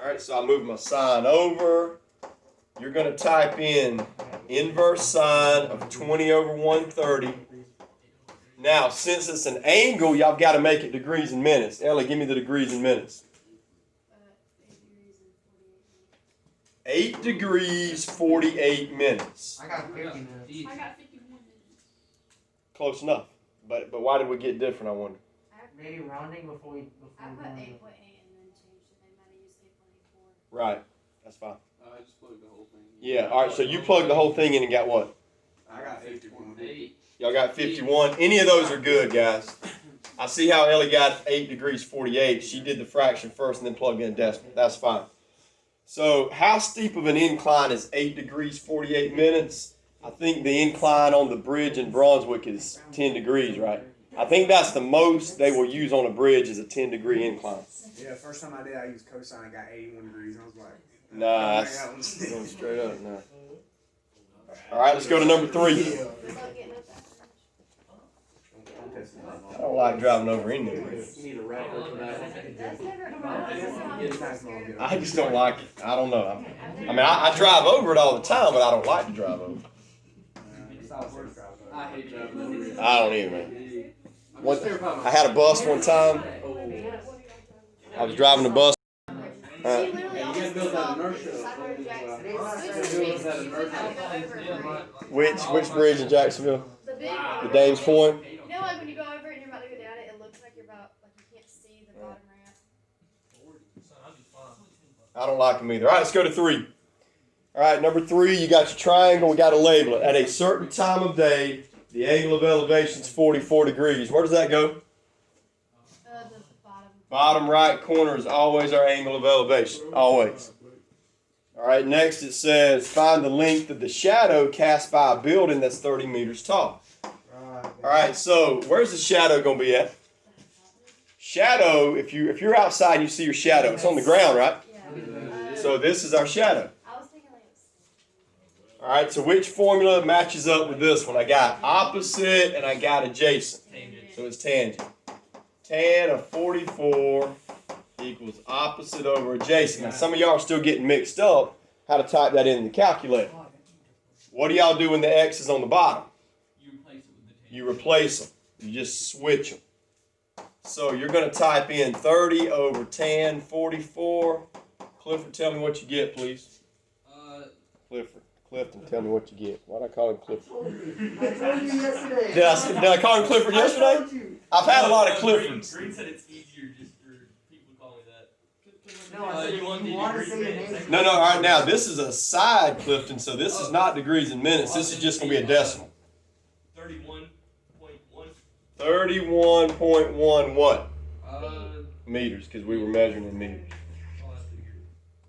All right, so I move my sign over. You're going to type in inverse sine of 20 over 130. Now, since it's an angle, y'all got to make it degrees and minutes. Ellie, give me the degrees and minutes. 8 degrees, 48 minutes. I got 50 minutes. I got 51 minutes. Close enough. But why did we get different, I wonder? Maybe rounding before we. I put 8.8 and then changed it. They might have used 8.84. Right. That's fine. I just plugged the whole thing in. Yeah, all right, so you plugged the whole thing in and got what? I got 51. Y'all got 51. Any of those are good, guys. I see how Ellie got 8 degrees 48. She did the fraction first and then plugged in a decimal. That's fine. So how steep of an incline is 8 degrees 48 minutes? I think the incline on the bridge in Brunswick is 10 degrees, right? I think that's the most they will use on a bridge is a 10-degree incline. Yeah, first time I did, I used cosine, got 81 degrees, and I was like, Nah, that's going straight up now. All right, let's go to number 3. I don't like driving over anywhere. You need a wrapper for that. I just don't like it. I don't know. I mean, I drive over it all the time, but I don't like to drive over it. I hate driving over it. I don't either, man. I had a bus one time. I was driving a bus. Which bridge in Jacksonville? The Dames Point. You know, like when you go over it and you're about to go down it, it looks like you're about, like you can't see the bottom ramp. I don't like them either. All right, let's go to 3. All right, number 3, you got your triangle. We got to label it. At a certain time of day, the angle of elevation is 44 degrees. Where does that go? The bottom. Bottom right corner is always our angle of elevation. Always. All right, next it says, find the length of the shadow cast by a building that's 30 meters tall. All right, so where's the shadow going to be at? Shadow, if you're outside and you see your shadow, it's on the ground, right? Yeah. So this is our shadow. I was thinking like it was. All right, so which formula matches up with this one? I got opposite and I got adjacent. So it's tangent. Tan of 44 equals opposite over adjacent. Now, some of y'all are still getting mixed up how to type that in the calculator. What do y'all do when the X is on the bottom? You replace them. You just switch them. So you're going to type in 30 over tan 44. Clifford, tell me what you get, please. Clifton, tell me what you get. Why did I call him Clifford? I told you yesterday. Did I call him Clifford yesterday? I've had a lot of Cliffords. Green said it's easier just for people to call me that. No, I said you want you the want to degrees say your minutes? name. No, all right, now this is a side Clifton, so this is not degrees and minutes. This is just going to be a decimal. 31.1. 31.1 what? Meters, because we were measuring in meters.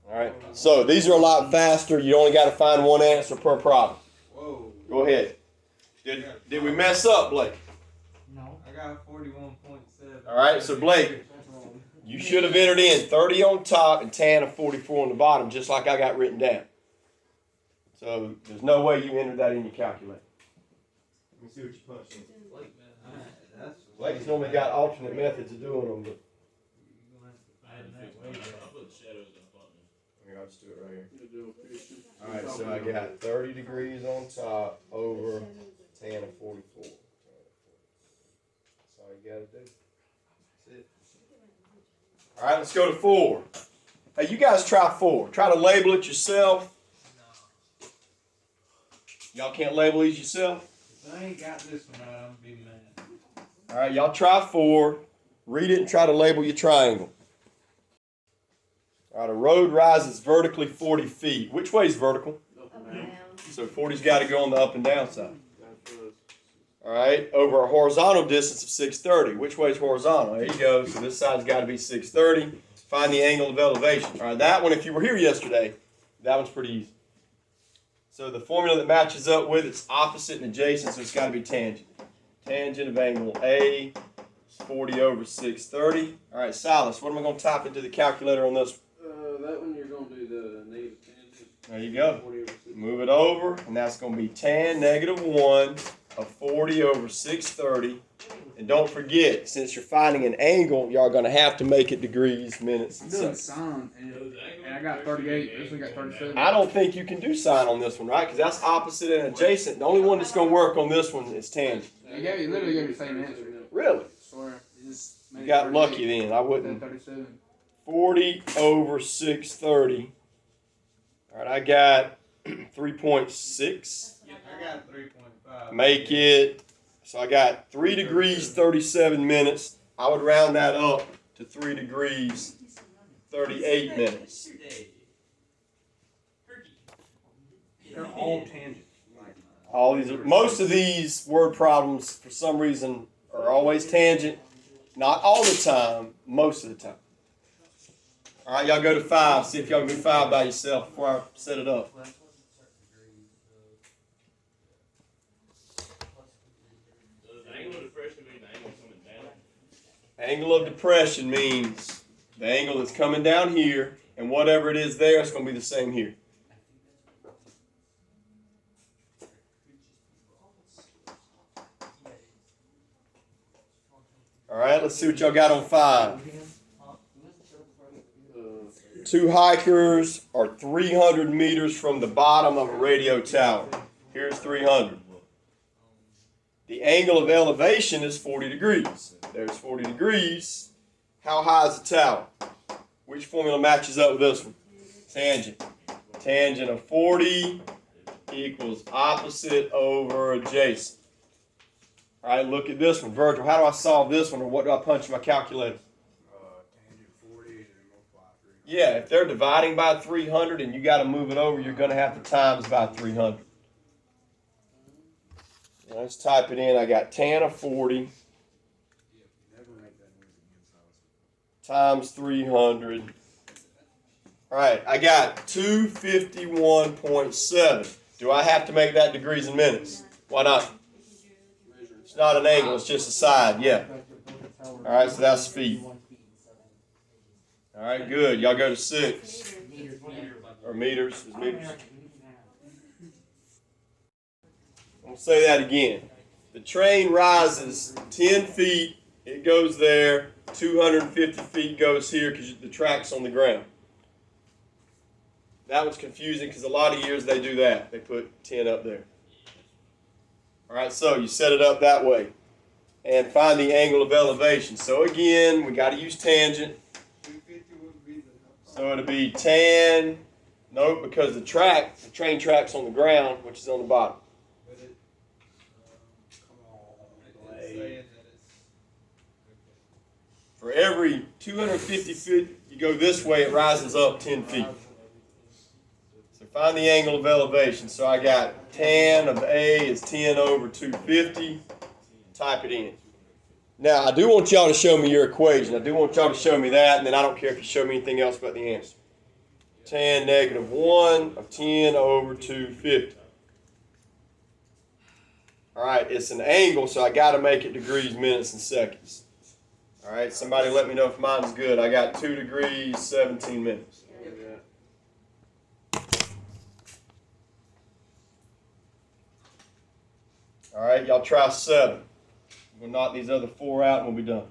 All right, so these are a lot faster. You only got to find one answer per problem. Whoa. Go ahead. Did we mess up, Blake? No. I got 41.7. All right, so Blake, you should have entered in 30 on top and tan of 44 on the bottom, just like I got written down. So there's no way you entered that in your calculator. Let me see what you punched in. Blake's normally got alternate methods of doing them, but here, I'll just do it right here. All right, so I got 30 degrees on top over tan of 44. That's all you got to do. That's it. All right, let's go to 4. Hey, you guys try 4. Try to label it yourself. Y'all can't label these yourself? If I ain't got this one right, I'm gonna be mad. All right, y'all try 4. Read it and try to label your triangle. All right, a road rises vertically 40 feet. Which way is vertical? Up and down. So 40's got to go on the up and down side. All right, over a horizontal distance of 630. Which way is horizontal? There you go. So this side's got to be 630. Find the angle of elevation. All right, that one, if you were here yesterday, that one's pretty easy. So the formula that matches up with it's opposite and adjacent, so it's got to be tangent. Tangent of angle A is 40 over 630. All right, Silas, what am I going to type into the calculator on this one? That one you're gonna do the negative tangent. There you go. 40 over 6. Move it over, and that's going to be tan negative 1 of 40 over 630 And don't forget, since you're finding an angle, y'all gonna have to make it degrees, minutes, and I'm doing seconds. sine, and I got 38. This one got 37. I don't think you can do sine on this one, right? Because that's opposite and adjacent. The only one that's gonna work on this one is tangent. He literally gave me the same answer. Really? I swear. He just made You it got 38. lucky then. I Said wouldn't. 37. 40 over 630. All right, I got 3.6. I got 3.5. Make it, so I got 3 degrees 37 minutes. I would round that up to 3 degrees 38 minutes. They're all tangents. All these, most of these word problems, for some reason, are always tangent. Not all the time, most of the time. All right, y'all go to 5. See if y'all can do 5 by yourself before I set it up. Angle of depression means the angle that's coming down here, and whatever it is there, it's going to be the same here. All right, let's see what y'all got on 5. 2 hikers are 300 meters from the bottom of a radio tower. Here's 300. The angle of elevation is 40 degrees. There's 40 degrees. How high is the tower? Which formula matches up with this one? Tangent. Tangent of 40 equals opposite over adjacent. All right, look at this one. Virgil, how do I solve this one, or what do I punch in my calculator? Tangent 40 and then multiply 3. Yeah, if they're dividing by 300 and you got to move it over, you're going to have to times by 300. Let's type it in. I got tan of 40 Never make that noise again, so times 300. All right, I got 251.7. Do I have to make that degrees and minutes? Why not? It's not an angle, it's just a side, yeah. All right, so that's feet. All right, good. Y'all go to 6. Or meters. Is meters. I'm going to say that again. The train rises 10 feet. It goes there. 250 feet goes here because the track's on the ground. That was confusing because a lot of years they do that. They put 10 up there. All right, so you set it up that way. And find the angle of elevation. So again, we got to use tangent. 250 would be the. So it'll be tan. Nope, because the train track's on the ground, which is on the bottom. But it, Come on. it's saying that it's. For every 250 feet you go this way, it rises up 10 feet. So find the angle of elevation. So I got tan of A is 10 over 250. Type it in. Now, I do want y'all to show me your equation. I do want y'all to show me that, and then I don't care if you show me anything else but the answer. Tan negative 1 of 10 over 250. All right, it's an angle, so I got to make it degrees, minutes, and seconds. All right, somebody let me know if mine's good. I got 2 degrees, 17 minutes. All right, y'all try 7. We'll knock these other 4 out and we'll be done.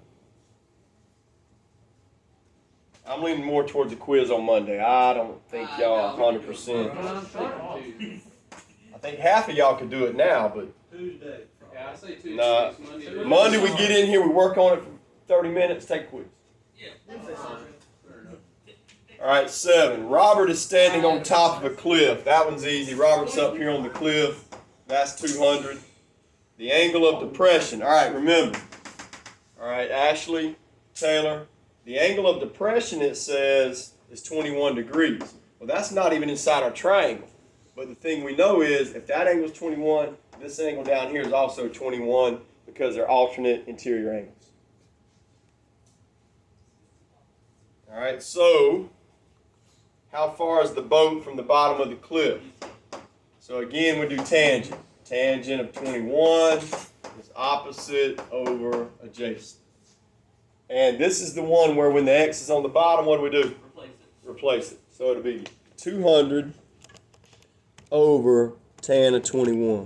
I'm leaning more towards the quiz on Monday. I don't think y'all 100%. I think half of y'all could do it now, but Tuesday. Yeah, I say Tuesday. Nah. Monday. Monday we get in here, we work on it for 30 minutes, take a quiz. All right, 7. Robert is standing on top of a cliff. That one's easy. Robert's up here on the cliff. That's 200. The angle of depression. All right, remember. All right, Ashley, Taylor. The angle of depression, it says, is 21 degrees. Well, that's not even inside our triangle. But the thing we know is, if that angle is 21, this angle down here is also 21 because they're alternate interior angles. All right, so how far is the boat from the bottom of the cliff? So again, we do tangent. Tangent of 21 is opposite over adjacent. And this is the one where when the x is on the bottom, what do we do? Replace it. So it'll be 200 over tan of 21.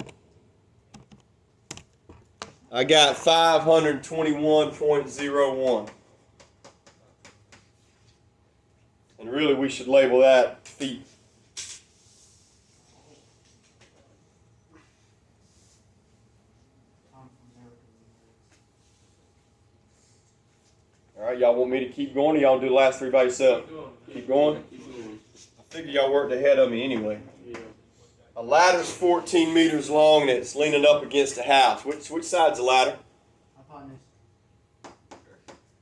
I got 521.01. And really, we should label that feet. All right, y'all want me to keep going, or y'all do the last three by yourself? Keep going? I figure y'all worked ahead of me anyway. A ladder's 14 meters long and it's leaning up against a house. Which side's the ladder? Hypotenuse.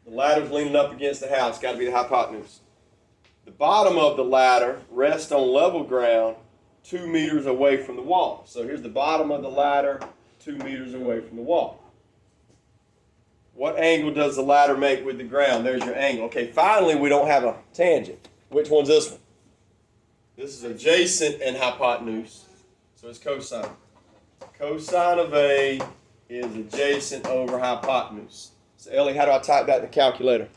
The ladder's leaning up against the house. Got to be the hypotenuse. The bottom of the ladder rests on level ground 2 meters away from the wall. So here's the bottom of the ladder 2 meters away from the wall. What angle does the ladder make with the ground? There's your angle. Okay, finally we don't have a tangent. Which one's this one? This is adjacent and hypotenuse. So it's cosine. Cosine of A is adjacent over hypotenuse. So Ellie, how do I type that in the calculator?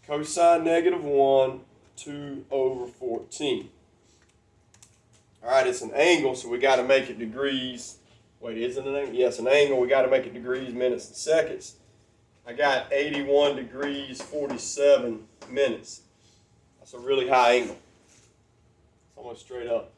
Cosine negative 1, 2 over 14. All right, it's an angle, so we got to make it degrees. Wait, is it an angle? Yes, an angle. We got to make it degrees, minutes, and seconds. I got 81 degrees, 47 minutes. That's a really high angle. It's almost straight up.